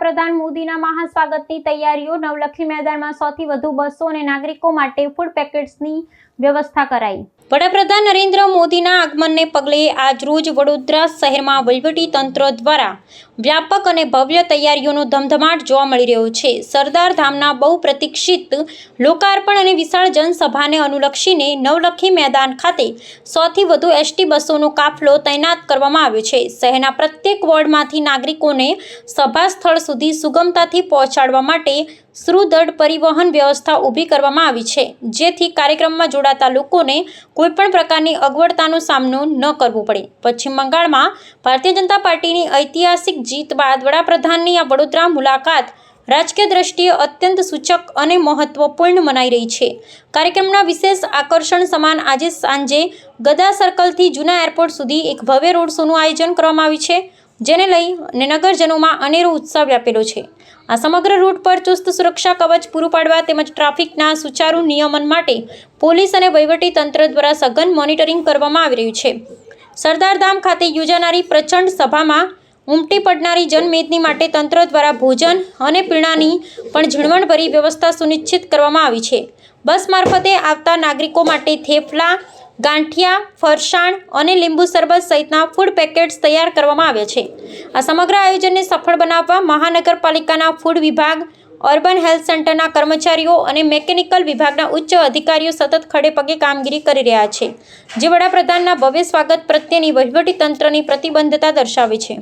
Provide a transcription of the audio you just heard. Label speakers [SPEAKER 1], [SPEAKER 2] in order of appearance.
[SPEAKER 1] વડાપ્રધાન મોદીના મહાસ્વાગતની તૈયારીઓ નવલખી મેદાનમાં 100 થી વધુ બસો અને નાગરિકો માટે ફૂડ પેકેટ્સની વ્યવસ્થા કરાઈ। વડાપ્રધાન નરેન્દ્ર મોદીના આગમનને પગલે આજરોજ વડોદરા શહેરમાં વહીવટી તંત્ર દ્વારા વ્યાપક અને ભવ્ય તૈયારીઓનો ધમધમાટ જોવા મળી રહ્યો છે। સરદાર ધામના બહુપ્રતીક્ષિત લોકાર્પણ અને વિશાળ જનસભાને અનુલક્ષીને નવલખી મેદાન ખાતે 100 થી વધુ એસટી બસોનો કાફલો તૈનાત કરવામાં આવ્યો છે। શહેરના પ્રત્યેક વોર્ડમાંથી નાગરિકોને સભા સ્થળ સુધી સુગમતાથી પહોંચાડવા માટે સુદૃઢ પરિવહન વ્યવસ્થા ઊભી કરવામાં આવી છે, જેથી કાર્યક્રમમાં જોડાતા લોકોને કોઈપણ પ્રકારની અગવડતાનો સામનો ન કરવો પડે। પશ્ચિમ બંગાળમાં ભારતીય જનતા પાર્ટીની ઐતિહાસિક જીત બાદ વડાપ્રધાનની આ વડોદરા મુલાકાત રાજકીય દ્રષ્ટિએ અત્યંત સૂચક અને મહત્વપૂર્ણ મનાઈ રહી છે। કાર્યક્રમના વિશેષ આકર્ષણ સમાન આજે સાંજે ગદા સર્કલથી જૂના એરપોર્ટ સુધી એક ભવ્ય રોડ શોનું આયોજન કરવામાં આવ્યું છે, જેને લઈને નગરજનોમાં અનેરો ઉત્સાહ વ્યાપેલો છે। આ સમગ્ર રૂટ પર ચુસ્ત સુરક્ષા કવચ પૂરું પાડવા તેમજ ટ્રાફિકના સુચારુ નિયમન માટે પોલીસ અને વહીવટી તંત્ર દ્વારા સઘન મોનિટરિંગ કરવામાં આવી રહ્યું છે। સરદાર ધામ ખાતે યોજાનારી પ્રચંડ સભામાં ઉમટી પડનારી જનમેદની માટે તંત્ર દ્વારા ભોજન અને પીણાની પણ ઝીણવટભરી વ્યવસ્થા સુનિશ્ચિત કરવામાં આવી છે। બસ મારફતે આવતા નાગરિકો માટે થેપલા, ગાંઠિયા, ફરસાણ અને લીંબુ શરબત સહિતના ફૂડ પેકેટ્સ તૈયાર કરવામાં આવ્યા છે। આ સમગ્ર આયોજનને સફળ બનાવવા મહાનગરપાલિકાના ફૂડ વિભાગ, અર્બન હેલ્થ સેન્ટરના કર્મચારીઓ અને મેકેનિકલ વિભાગના ઉચ્ચ અધિકારીઓ સતત ખડે પગે કામગીરી કરી રહ્યા છે, જે વડાપ્રધાનના ભવ્ય સ્વાગત પ્રત્યેની વહીવટી તંત્રની પ્રતિબદ્ધતા દર્શાવે છે।